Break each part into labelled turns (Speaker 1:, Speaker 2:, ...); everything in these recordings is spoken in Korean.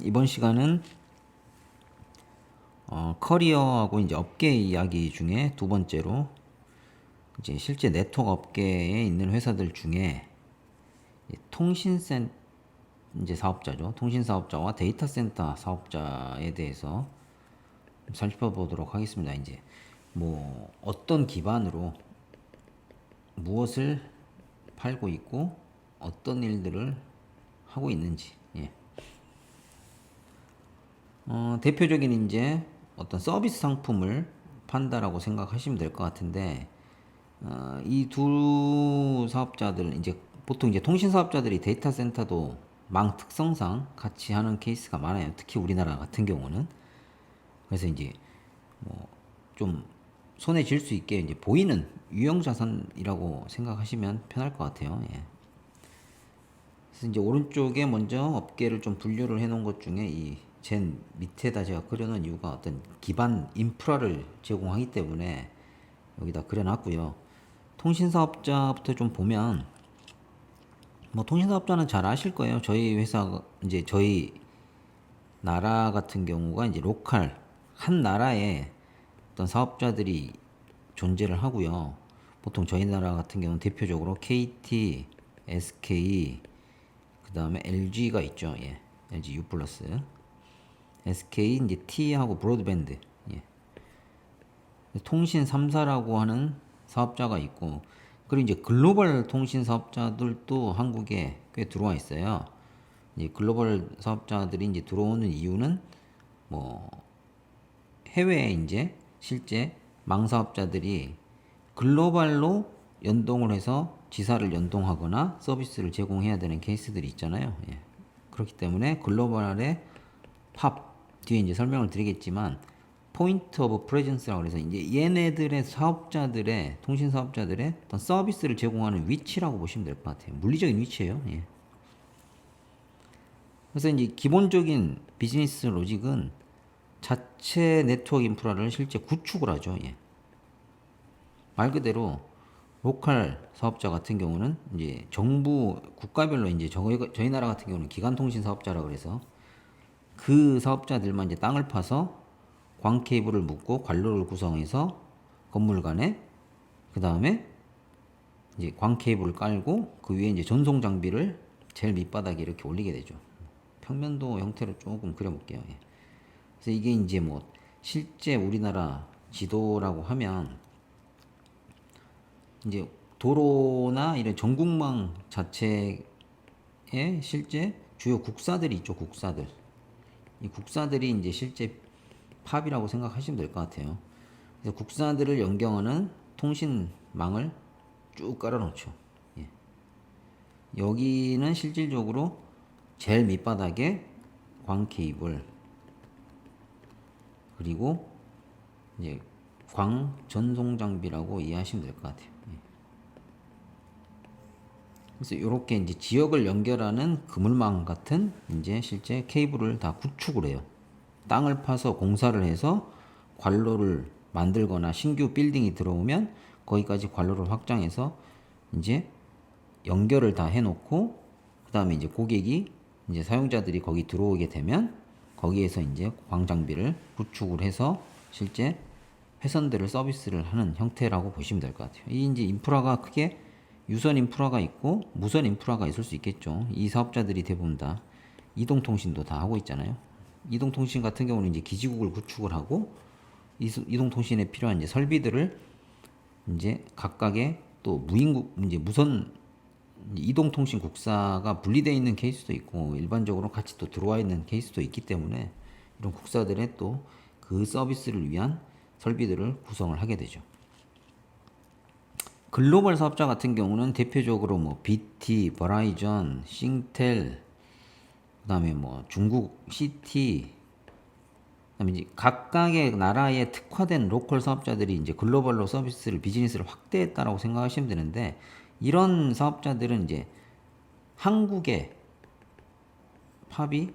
Speaker 1: 이번 시간은 커리어하고 이제 업계 이야기 중에 두 번째로 이제 실제 네트워크 업계에 있는 회사들 중에 통신센 이제 사업자죠. 통신 사업자와 데이터 센터 사업자에 대해서 살펴보도록 하겠습니다. 이제 뭐 어떤 기반으로 무엇을 팔고 있고 어떤 일들을 하고 있는지. 예. 대표적인 이제 어떤 서비스 상품을 판다라고 생각하시면 될 것 같은데, 이 두 사업자들 이제 보통 이제 통신 사업자들이 데이터 센터도 망 특성상 같이 하는 케이스가 많아요. 특히 우리나라 같은 경우는. 그래서 이제 뭐 좀 손에 쥘 수 있게 이제 보이는 유형 자산이라고 생각하시면 편할 것 같아요. 예. 그래서 이제 오른쪽에 먼저 업계를 좀 분류를 해 놓은 것 중에 이 젠 밑에다 제가 그려놓은 이유가 어떤 기반 인프라를 제공하기 때문에 여기다 그려놨고요. 통신사업자부터 좀 보면 뭐 통신사업자는 잘 아실 거예요. 저희 회사 이제 저희 나라 같은 경우가 이제 로컬 한 나라에 어떤 사업자들이 존재를 하고요. 보통 저희 나라 같은 경우는 대표적으로 KT, SK, 그 다음에 LG가 있죠. 예. LG U 플러스, SK 이제 T하고 브로드밴드, 예. 통신 3사라고 하는 사업자가 있고, 그리고 이제 글로벌 통신 사업자들도 한국에 꽤 들어와 있어요. 이제 글로벌 사업자들이 이제 들어오는 이유는 뭐 해외에 이제 실제 망 사업자들이 글로벌로 연동을 해서 지사를 연동하거나 서비스를 제공해야 되는 케이스들이 있잖아요. 예. 그렇기 때문에 글로벌의 팝 뒤에 이제 설명을 드리겠지만 포인트 오브 프레젠스라고 해서 이제 얘네들의 사업자들의 통신 사업자들의 어떤 서비스를 제공하는 위치라고 보시면 될 것 같아요. 물리적인 위치예요. 예. 그래서 이제 기본적인 비즈니스 로직은 자체 네트워크 인프라를 실제 구축을 하죠. 예. 말 그대로 로컬 사업자 같은 경우는 이제 정부 국가별로 이제 저희 나라 같은 경우는 기간통신 사업자라 그래서 그 사업자들만 이제 땅을 파서 광 케이블을 묶고 관로를 구성해서 건물 간에 그 다음에 이제 광 케이블을 깔고 그 위에 이제 전송 장비를 제일 밑바닥에 이렇게 올리게 되죠. 평면도 형태로 조금 그려볼게요. 예. 그래서 이게 이제 뭐 실제 우리나라 지도라고 하면 이제 도로나 이런 전국망 자체에 실제 주요 국사들이 있죠. 국사들. 이 국사들이 이제 실제 팝이라고 생각하시면 될 것 같아요. 그래서 국사들을 연결하는 통신망을 쭉 깔아놓죠. 예. 여기는 실질적으로 제일 밑바닥에 광 케이블, 그리고 이제 광 전송 장비라고 이해하시면 될 것 같아요. 예. 그래서 이렇게 이제 지역을 연결하는 그물망 같은 이제 실제 케이블을 다 구축을 해요. 땅을 파서 공사를 해서 관로를 만들거나 신규 빌딩이 들어오면 거기까지 관로를 확장해서 이제 연결을 다 해놓고 그 다음에 이제 고객이 이제 사용자들이 거기 들어오게 되면 거기에서 이제 광장비를 구축을 해서 실제 회선들을 서비스를 하는 형태라고 보시면 될 것 같아요. 이 이제 인프라가 크게 유선 인프라가 있고 무선 인프라가 있을 수 있겠죠. 이 사업자들이 대부분 다 이동통신도 다 하고 있잖아요. 이동통신 같은 경우는 이제 기지국을 구축을 하고 이동통신에 필요한 이제 설비들을 이제 각각의 또 무인국 이제 무선 이동통신 국사가 분리되어 있는 케이스도 있고 일반적으로 같이 또 들어와 있는 케이스도 있기 때문에 이런 국사들의 또 그 서비스를 위한 설비들을 구성을 하게 되죠. 글로벌 사업자 같은 경우는 대표적으로 뭐 BT, 버라이전, 싱텔, 그다음에 뭐 중국 CT, 그다음에 이제 각각의 나라에 특화된 로컬 사업자들이 이제 글로벌로 서비스를 비즈니스를 확대했다라고 생각하시면 되는데 이런 사업자들은 이제 한국의 팝이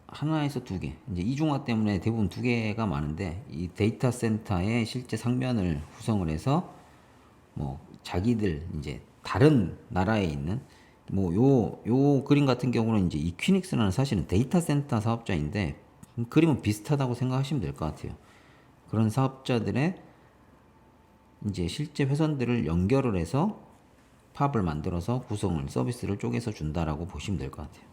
Speaker 1: 하나에서 두 개, 이제 이중화 때문에 대부분 두 개가 많은데 이 데이터 센터의 실제 상면을 구성을 해서 뭐 자기들 이제 다른 나라에 있는 뭐 요 그림 같은 경우는 이제 이퀴닉스라는 사실은 데이터 센터 사업자인데 그림은 비슷하다고 생각하시면 될 것 같아요. 그런 사업자들의 이제 실제 회선들을 연결을 해서 팝을 만들어서 구성을 서비스를 쪼개서 준다라고 보시면 될 것 같아요.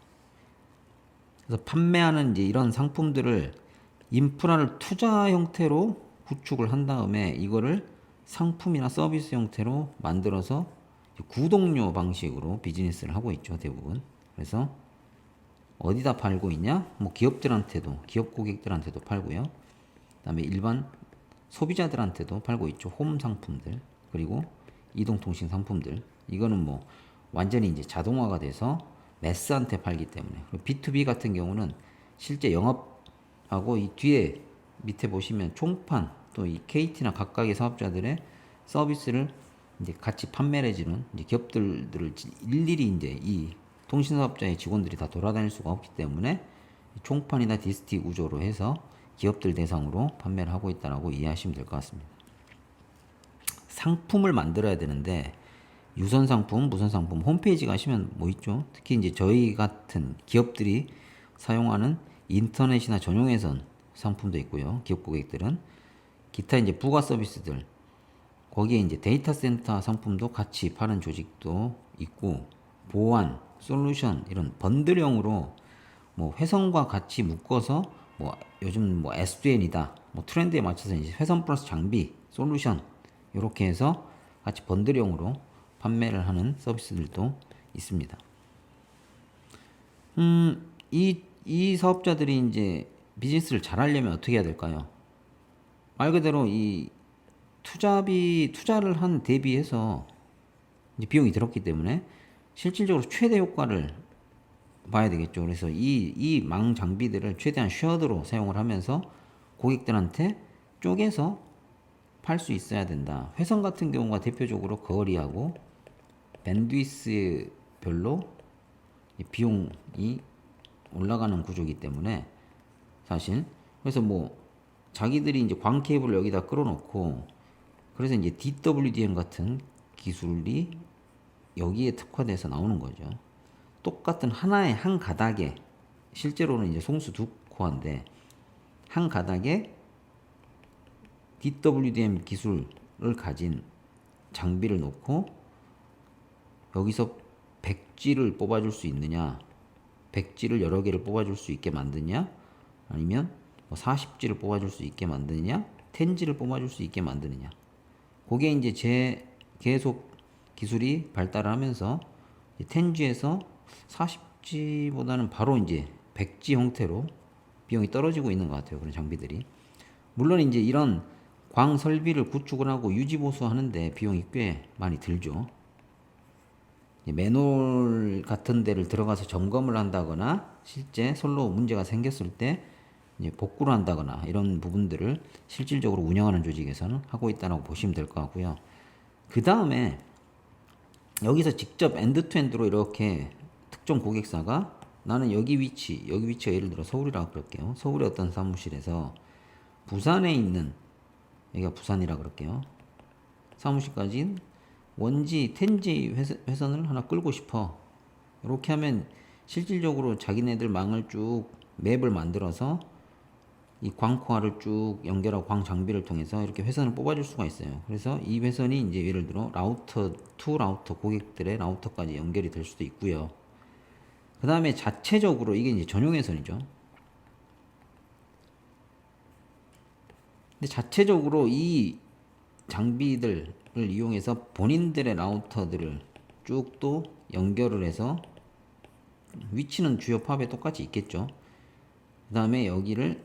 Speaker 1: 그래서 판매하는 이제 이런 상품들을 인프라를 투자 형태로 구축을 한 다음에 이거를 상품이나 서비스 형태로 만들어서 구독료 방식으로 비즈니스를 하고 있죠, 대부분. 그래서 어디다 팔고 있냐? 뭐 기업들한테도, 기업 고객들한테도 팔고요. 그다음에 일반 소비자들한테도 팔고 있죠. 홈 상품들, 그리고 이동통신 상품들. 이거는 뭐 완전히 이제 자동화가 돼서 매스한테 팔기 때문에. 그리고 B2B 같은 경우는 실제 영업하고 이 뒤에 밑에 보시면 총판 또 이 KT나 각각의 사업자들의 서비스를 이제 같이 판매를 해주는 이제 기업들을 일일이 이제 이 통신사업자의 직원들이 다 돌아다닐 수가 없기 때문에 총판이나 디스티 구조로 해서 기업들 대상으로 판매를 하고 있다라고 이해하시면 될 것 같습니다. 상품을 만들어야 되는데 유선 상품, 무선 상품 홈페이지 가시면 뭐 있죠? 특히 이제 저희 같은 기업들이 사용하는 인터넷이나 전용회선 상품도 있고요. 기업 고객들은 기타 이제 부가 서비스들 거기에 이제 데이터 센터 상품도 같이 파는 조직도 있고 보안, 솔루션 이런 번들형으로 뭐 회선과 같이 묶어서 뭐 요즘 뭐 SDN이다 뭐 트렌드에 맞춰서 이제 회선 플러스 장비, 솔루션 이렇게 해서 같이 번들형으로 판매를 하는 서비스들도 있습니다. 이 사업자들이 이제 비즈니스를 잘 하려면 어떻게 해야 될까요? 말 그대로 이 투자를 한 대비해서 이제 비용이 들었기 때문에 실질적으로 최대 효과를 봐야 되겠죠. 그래서 이 망 장비들을 최대한 쉐어드로 사용을 하면서 고객들한테 쪼개서 팔 수 있어야 된다. 회선 같은 경우가 대표적으로 거리하고 밴드위스별로 비용이 올라가는 구조이기 때문에 사실 그래서 뭐 자기들이 이제 광 케이블을 여기다 끌어놓고 그래서 이제 DWDM 같은 기술이 여기에 특화돼서 나오는 거죠. 똑같은 하나의 한 가닥에 실제로는 이제 송수 두 코어인데 한 가닥에 DWDM 기술을 가진 장비를 놓고 여기서 백지를 뽑아줄 수 있느냐, 백지를 여러 개를 뽑아줄 수 있게 만드냐, 아니면 뭐 40지를 뽑아줄 수 있게 만드느냐, 10지를 뽑아줄 수 있게 만드느냐. 그게 이제 계속 기술이 발달을 하면서 10G에서 40G보다는 바로 이제 100G 형태로 비용이 떨어지고 있는 것 같아요. 그런 장비들이. 물론 이제 이런 광 설비를 구축을 하고 유지 보수하는데 비용이 꽤 많이 들죠. 맨홀 같은 데를 들어가서 점검을 한다거나 실제 솔로 문제가 생겼을 때 이제 복구를 한다거나 이런 부분들을 실질적으로 운영하는 조직에서는 하고 있다고 보시면 될 것 같고요. 그 다음에 여기서 직접 엔드투엔드로 이렇게 특정 고객사가 나는 여기 위치가 예를 들어 서울이라고 그럴게요. 서울의 어떤 사무실에서 부산에 있는 여기가 부산이라고 그럴게요. 사무실까지 원지, 텐지 회선을 하나 끌고 싶어. 이렇게 하면 실질적으로 자기네들 망을 쭉 맵을 만들어서 이 광코어를 쭉 연결하고 광 장비를 통해서 이렇게 회선을 뽑아줄 수가 있어요. 그래서 이 회선이 이제 예를 들어 라우터, 투 라우터 고객들의 라우터까지 연결이 될 수도 있고요. 그 다음에 자체적으로 이게 이제 전용 회선이죠. 근데 자체적으로 이 장비들을 이용해서 본인들의 라우터들을 쭉 또 연결을 해서 위치는 주요 팝에 똑같이 있겠죠. 그 다음에 여기를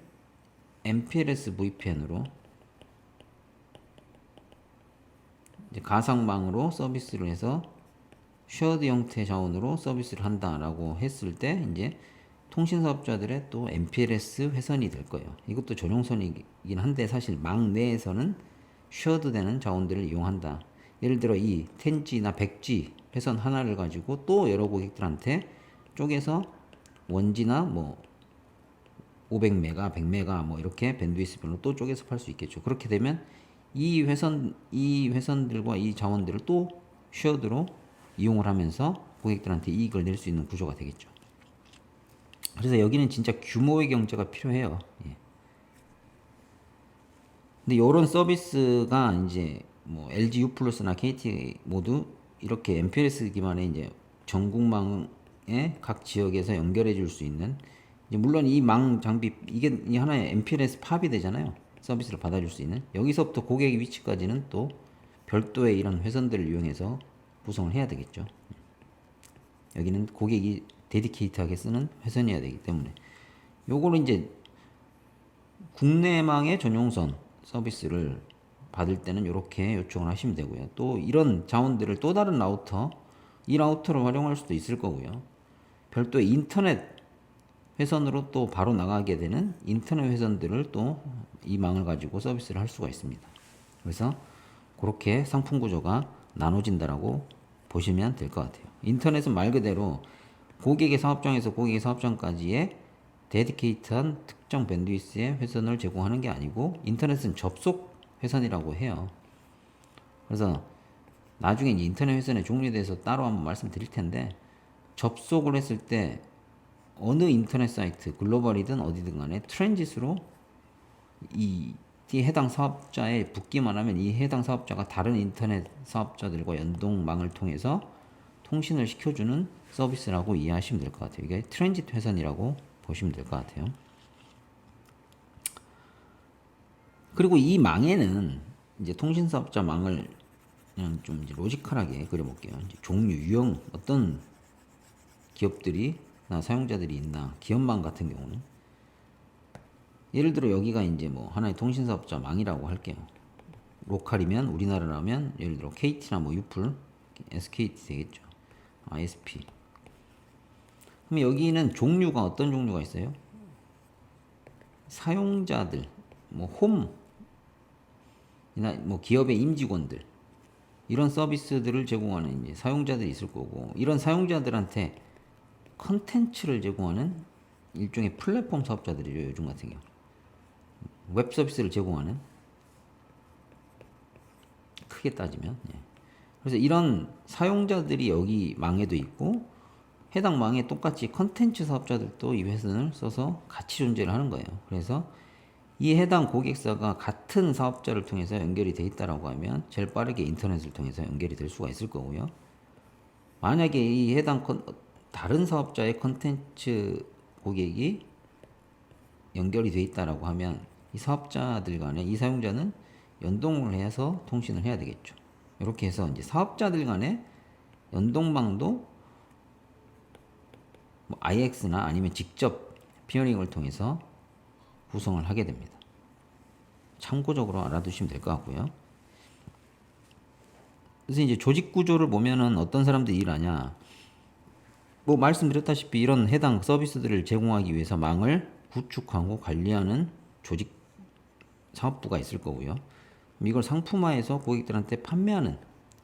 Speaker 1: MPLS VPN으로 이제 가상망으로 서비스를 해서 쉐어드 형태 자원으로 서비스를 한다라고 했을 때 이제 통신사업자들의 또 MPLS 회선이 될 거예요. 이것도 전용선이긴 한데 사실 망 내에서는 쉐어드 되는 자원들을 이용한다. 예를 들어 이 10G나 100G 회선 하나를 가지고 또 여러 고객들한테 쪼개서 원지나 뭐 500메가, 100메가 뭐 이렇게 밴드위스별로 또 쪼개서 팔 수 있겠죠. 그렇게 되면 이 회선들과 이 자원들을 또 쉐어드로 이용을 하면서 고객들한테 이익을 낼 수 있는 구조가 되겠죠. 그래서 여기는 진짜 규모의 경제가 필요해요. 예. 근데 이런 서비스가 이제 뭐 LG U 플러스나 KT 모두 이렇게 MPLS 기반의 이제 전국망의 각 지역에서 연결해 줄 수 있는, 이제 물론 이 망 장비 이게 이 하나의 MPLS 팝이 되잖아요. 서비스를 받아줄 수 있는, 여기서부터 고객의 위치까지는 또 별도의 이런 회선들을 이용해서 구성을 해야 되겠죠. 여기는 고객이 데디케이트하게 쓰는 회선이어야 되기 때문에 요거는 이제 국내망의 전용선 서비스를 받을 때는 이렇게 요청을 하시면 되고요. 또 이런 자원들을 또 다른 라우터, 이 라우터를 활용할 수도 있을 거고요. 별도의 인터넷 회선으로 또 바로 나가게 되는 인터넷 회선들을 또 이 망을 가지고 서비스를 할 수가 있습니다. 그래서 그렇게 상품 구조가 나눠진다라고 보시면 될 것 같아요. 인터넷은 말 그대로 고객의 사업장에서 고객의 사업장까지의 데디케이트한 특정 밴드위스의 회선을 제공하는 게 아니고, 인터넷은 접속 회선이라고 해요. 그래서 나중에 이제 인터넷 회선의 종류에 대해서 따로 한번 말씀드릴 텐데, 접속을 했을 때 어느 인터넷 사이트, 글로벌이든 어디든 간에 트랜짓으로 이 해당 사업자에 붙기만 하면 이 해당 사업자가 다른 인터넷 사업자들과 연동망을 통해서 통신을 시켜주는 서비스라고 이해하시면 될 것 같아요. 이게 트랜짓 회선이라고 보시면 될 것 같아요. 그리고 이 망에는 이제 통신사업자 망을 그냥 좀 이제 로지컬하게 그려볼게요. 이제 종류, 유형, 어떤 기업들이나 사용자들이 있나, 기업망 같은 경우는 예를 들어 여기가 이제 뭐 하나의 통신사업자 망이라고 할게요. 로컬이면 우리나라라면 예를 들어 KT나 뭐 유플, SKT 되겠죠. ISP. 그럼 여기는 종류가 어떤 종류가 있어요? 사용자들, 뭐 홈이나 뭐 기업의 임직원들, 이런 서비스들을 제공하는 이제 사용자들이 있을 거고, 이런 사용자들한테 컨텐츠를 제공하는 일종의 플랫폼 사업자들이죠. 요즘 같은 경우 웹 서비스를 제공하는, 크게 따지면. 예. 그래서 이런 사용자들이 여기 망에도 있고, 해당 망에 똑같이 컨텐츠 사업자들도 이 회선을 써서 같이 존재를 하는 거예요. 그래서 이 해당 고객사가 같은 사업자를 통해서 연결이 돼 있다라고 하면 제일 빠르게 인터넷을 통해서 연결이 될 수가 있을 거고요. 만약에 이 해당 다른 사업자의 컨텐츠 고객이 연결이 돼 있다라고 하면 이 사업자들 간에 이 사용자는 연동을 해서 통신을 해야 되겠죠. 이렇게 해서 이제 사업자들 간의 연동망도 뭐 IX나 아니면 직접 피어링을 통해서 구성을 하게 됩니다. 참고적으로 알아두시면 될 것 같고요. 그래서 이제 조직 구조를 보면은 어떤 사람들이 일하냐, 뭐 말씀드렸다시피 이런 해당 서비스들을 제공하기 위해서 망을 구축하고 관리하는 조직 사업부가 있을 거고요. 이걸 상품화해서 고객들한테 판매하는,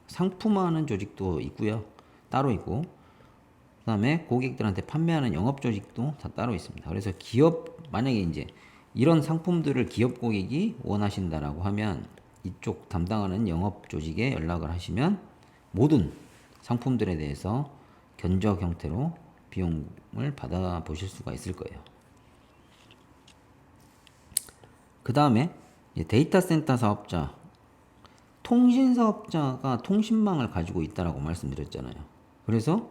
Speaker 1: 상품화하는 조직도 있고요. 따로 있고, 그 다음에 고객들한테 판매하는 영업 조직도 다 따로 있습니다. 그래서 기업, 만약에 이제 이런 상품들을 기업 고객이 원하신다라고 하면 이쪽 담당하는 영업 조직에 연락을 하시면 모든 상품들에 대해서 견적 형태로 비용을 받아 보실 수가 있을 거예요. 그 다음에 데이터 센터 사업자, 통신 사업자가 통신망을 가지고 있다라고 말씀드렸잖아요. 그래서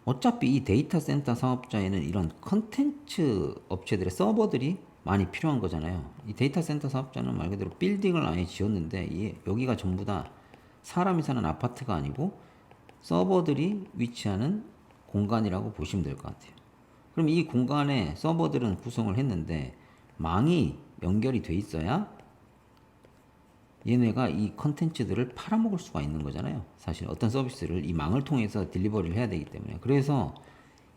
Speaker 1: 어차피 이 데이터 센터 사업자에는 이런 컨텐츠 업체들의 서버들이 많이 필요한 거잖아요. 이 데이터 센터 사업자는 말 그대로 빌딩을 아예 지었는데 여기가 전부 다 사람이 사는 아파트가 아니고 서버들이 위치하는 공간이라고 보시면 될 것 같아요. 그럼 이 공간에 서버들은 구성을 했는데 망이 연결이 돼 있어야 얘네가 이 컨텐츠들을 팔아먹을 수가 있는 거잖아요. 사실 어떤 서비스를 이 망을 통해서 딜리버리를 해야 되기 때문에. 그래서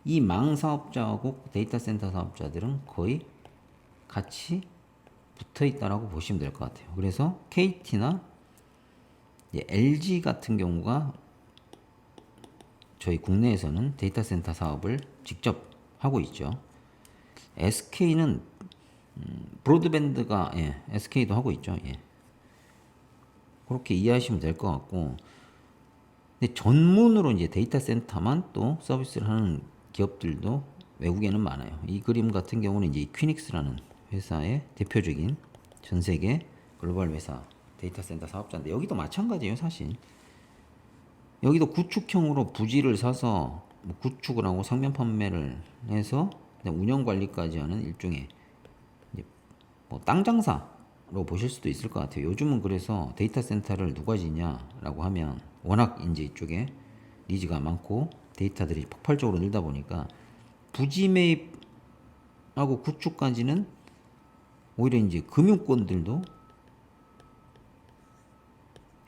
Speaker 1: 이 망 사업자하고 데이터 센터 사업자들은 거의 같이 붙어 있다라고 보시면 될 것 같아요. 그래서 KT나 LG 같은 경우가 저희 국내에서는 데이터 센터 사업을 직접 하고 있죠. SK는 브로드밴드가 SK도 하고 있죠. 그렇게 이해하시면 될 것 같고, 근데 전문으로 이제 데이터 센터만 또 서비스를 하는 기업들도 외국에는 많아요. 이 그림 같은 경우는 이제 이퀴닉스라는 회사의 대표적인 전 세계 글로벌 회사 데이터 센터 사업자인데 여기도 마찬가지예요, 사실. 여기도 구축형으로 부지를 사서 뭐 구축을 하고 상면 판매를 해서 운영 관리까지 하는 일종의 이제 뭐 땅 장사로 보실 수도 있을 것 같아요. 요즘은 그래서 데이터 센터를 누가 지냐라고 하면 워낙 이제 이쪽에 니즈가 많고 데이터들이 폭발적으로 늘다 보니까 부지 매입하고 구축까지는 오히려 이제 금융권들도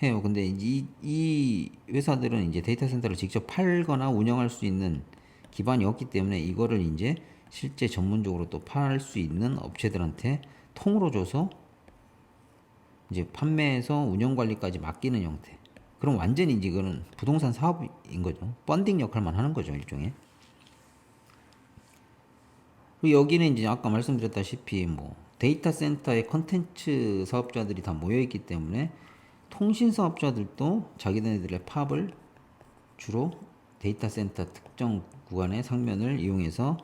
Speaker 1: 해요. 근데 이 회사들은 이제 데이터 센터를 직접 팔거나 운영할 수 있는 기반이 없기 때문에 이거를 이제 실제 전문적으로 또 팔 수 있는 업체들한테 통으로 줘서 이제 판매해서 운영 관리까지 맡기는 형태. 그럼 완전히 이제 이거는 부동산 사업인 거죠. 펀딩 역할만 하는 거죠, 일종의. 그리고 여기는 이제 아까 말씀드렸다시피 뭐 데이터 센터의 컨텐츠 사업자들이 다 모여 있기 때문에 통신 사업자들도 자기네들의 팝을 주로 데이터 센터 특정 구간의 상면을 이용해서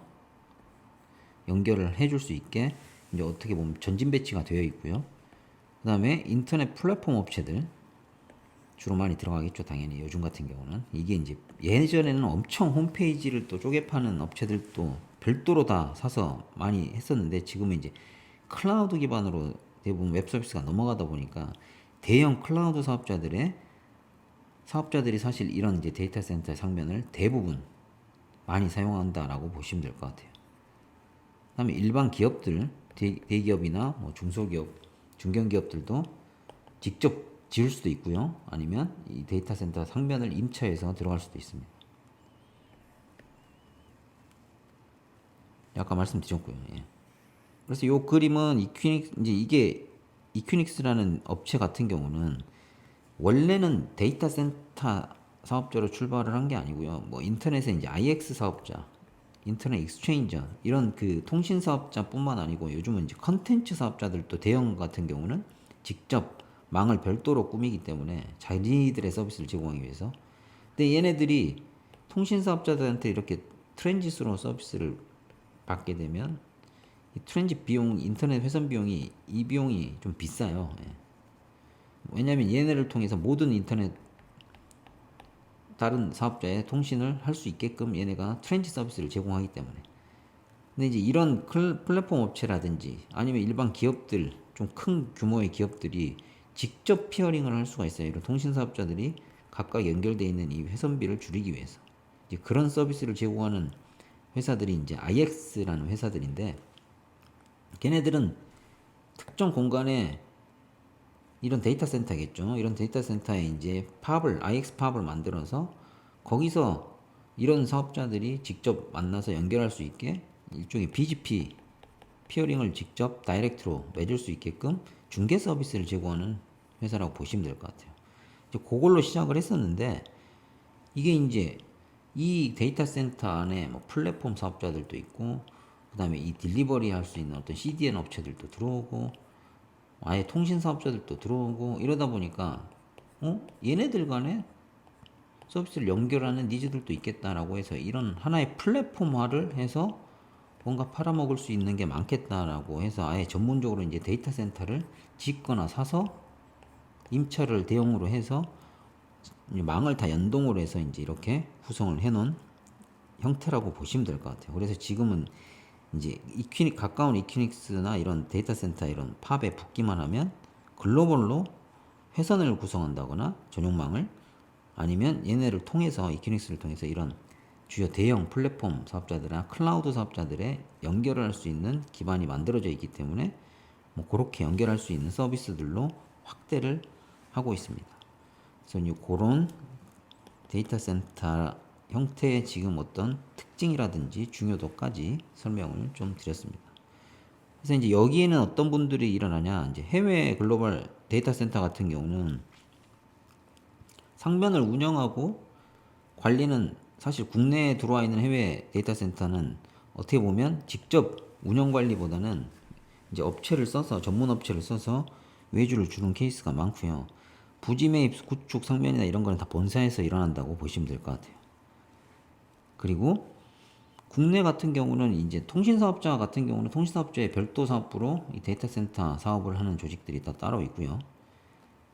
Speaker 1: 연결을 해줄 수 있게 이제 어떻게 보면 전진 배치가 되어 있고요. 그 다음에 인터넷 플랫폼 업체들 주로 많이 들어가겠죠, 당연히. 요즘 같은 경우는 이게 이제 예전에는 엄청 홈페이지를 또 쪼개 파는 업체들도 별도로 다 사서 많이 했었는데 지금은 이제 클라우드 기반으로 대부분 웹 서비스가 넘어가다 보니까 대형 클라우드 사업자들이 사실 이런 이제 데이터 센터 상면을 대부분 많이 사용한다라고 보시면 될 것 같아요. 그다음에 일반 기업들, 대기업이나 뭐 중소기업, 중견기업들도 직접 지을 수도 있고요. 아니면 이 데이터 센터 상면을 임차해서 들어갈 수도 있습니다. 아까 말씀드렸고요. 예. 그래서 이 그림은 이제 이게 이퀴닉스라는 업체 같은 경우는 원래는 데이터 센터 사업자로 출발을 한 게 아니고요. 뭐 인터넷에 이제 IX 사업자, 인터넷 익스체인저 이런 그 통신 사업자뿐만 아니고 요즘은 이제 컨텐츠 사업자들도 대형 같은 경우는 직접 망을 별도로 꾸미기 때문에 자기들의 서비스를 제공하기 위해서. 근데 얘네들이 통신 사업자들한테 이렇게 트랜짓으로 서비스를 받게 되면 이 트랜짓 비용, 인터넷 회선 비용이 이 비용이 좀 비싸요. 예. 왜냐하면 얘네를 통해서 모든 인터넷 다른 사업자의 통신을 할 수 있게끔 얘네가 트랜짓 서비스를 제공하기 때문에. 근데 이제 이런 플랫폼 업체라든지 아니면 일반 기업들, 좀 큰 규모의 기업들이 직접 피어링을 할 수가 있어요. 이런 통신 사업자들이 각각 연결되어 있는 이 회선비를 줄이기 위해서. 이제 그런 서비스를 제공하는 회사들이 이제 IX라는 회사들인데, 걔네들은 특정 공간에 이런 데이터 센터겠죠. 이런 데이터 센터에 이제 IX 팝을 만들어서 거기서 이런 사업자들이 직접 만나서 연결할 수 있게 일종의 BGP, 피어링을 직접 다이렉트로 맺을 수 있게끔 중개 서비스를 제공하는 회사라고 보시면 될 것 같아요. 이제 그걸로 시작을 했었는데 이게 이제 이 데이터 센터 안에 뭐 플랫폼 사업자들도 있고 그 다음에 이 딜리버리 할 수 있는 어떤 CDN 업체들도 들어오고 아예 통신 사업자들도 들어오고 이러다 보니까 얘네들 간에 서비스를 연결하는 니즈들도 있겠다라고 해서 이런 하나의 플랫폼화를 해서 뭔가 팔아먹을 수 있는 게 많겠다라고 해서 아예 전문적으로 이제 데이터 센터를 짓거나 사서 임차를 대용으로 해서 망을 다 연동을 해서 이제 이렇게 구성을 해놓은 형태라고 보시면 될 것 같아요. 그래서 지금은 이제 가까운 이퀴닉스나 이런 데이터 센터 이런 팝에 붙기만 하면 글로벌로 회선을 구성한다거나 전용망을 아니면 얘네를 통해서 이퀴닉스를 통해서 이런 주요 대형 플랫폼 사업자들이나 클라우드 사업자들의 연결을 할 수 있는 기반이 만들어져 있기 때문에 뭐 그렇게 연결할 수 있는 서비스들로 확대를 하고 있습니다. 그래서 이제 그런 데이터 센터 형태의 지금 어떤 특징이라든지 중요도까지 설명을 좀 드렸습니다. 그래서 이제 여기에는 어떤 분들이 일어나냐, 이제 해외 글로벌 데이터 센터 같은 경우는 상면을 운영하고 관리는 사실 국내에 들어와 있는 해외 데이터 센터는 어떻게 보면 직접 운영 관리보다는 이제 업체를 써서 전문 업체를 써서 외주를 주는 케이스가 많고요. 부지 매입, 구축, 상면이나 이런 거는 다 본사에서 일어난다고 보시면 될 것 같아요. 그리고 국내 같은 경우는 이제 통신사업자 같은 경우는 통신사업자의 별도 사업부로 이 데이터 센터 사업을 하는 조직들이 다 따로 있고요.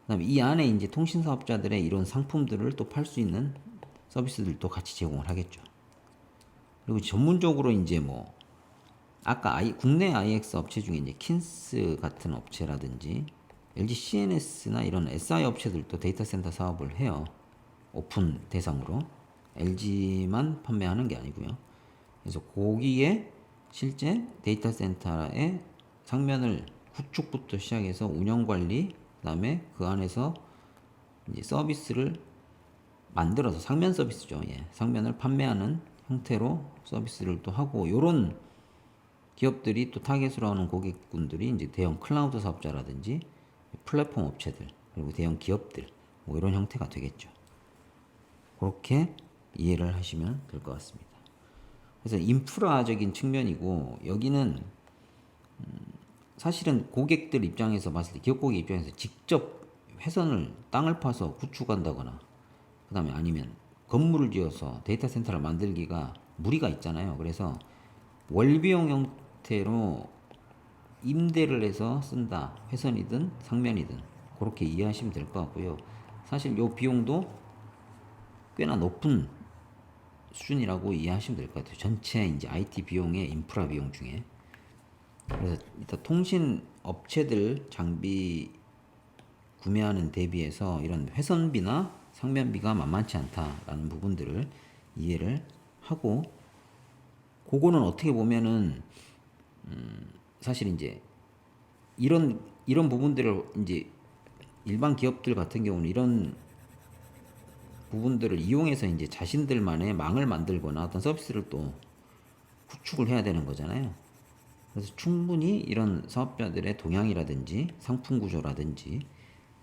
Speaker 1: 그다음에 이 안에 이제 통신사업자들의 이런 상품들을 또 팔 수 있는 서비스들도 같이 제공을 하겠죠. 그리고 전문적으로 이제 뭐 아까 국내 IX 업체 중에 이제 킨스 같은 업체라든지 LG CNS나 이런 SI 업체들도 데이터 센터 사업을 해요. 오픈 대상으로. LG만 판매하는 게 아니고요. 그래서 거기에 실제 데이터 센터의 상면을 구축부터 시작해서 운영 관리, 그다음에 그 안에서 이제 서비스를 만들어서 상면 서비스죠. 예. 상면을 판매하는 형태로 서비스를 또 하고 요런 기업들이 또 타겟으로 하는 고객군들이 이제 대형 클라우드 사업자라든지 플랫폼 업체들 그리고 대형 기업들 뭐 이런 형태가 되겠죠. 그렇게 이해를 하시면 될 것 같습니다. 그래서 인프라적인 측면이고 여기는 사실은 고객들 입장에서 봤을 때 기업 고객 입장에서 직접 회선을 땅을 파서 구축한다거나 그 다음에 아니면 건물을 지어서 데이터 센터를 만들기가 무리가 있잖아요. 그래서 월비용 형태로 임대를 해서 쓴다. 회선이든 상면이든 그렇게 이해하시면 될 것 같고요. 사실 요 비용도 꽤나 높은 수준이라고 이해하시면 될 것 같아요. 전체 이제 IT 비용의 인프라 비용 중에. 그래서 일단 통신 업체들 장비 구매하는 대비해서 이런 회선비나 상면비가 만만치 않다라는 부분들을 이해를 하고 그거는 어떻게 보면은 사실 이제 이런 부분들을 이제 일반 기업들 같은 경우는 이런 부분들을 이용해서 이제 자신들만의 망을 만들거나 어떤 서비스를 또 구축을 해야 되는 거잖아요. 그래서 충분히 이런 사업자들의 동향이라든지 상품 구조라든지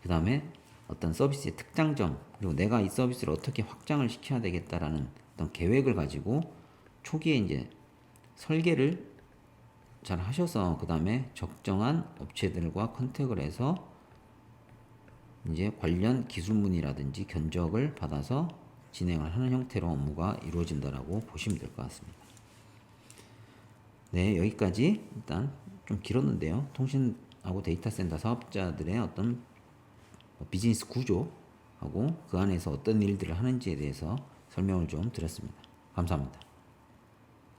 Speaker 1: 그 다음에 어떤 서비스의 특장점 그리고 내가 이 서비스를 어떻게 확장을 시켜야 되겠다라는 어떤 계획을 가지고 초기에 이제 설계를 잘 하셔서 그 다음에 적정한 업체들과 컨택을 해서 이제 관련 기술문의라든지 견적을 받아서 진행을 하는 형태로 업무가 이루어진다라고 보시면 될 것 같습니다. 네, 여기까지 일단 좀 길었는데요. 통신하고 데이터 센터 사업자들의 어떤 비즈니스 구조하고 그 안에서 어떤 일들을 하는지에 대해서 설명을 좀 드렸습니다. 감사합니다.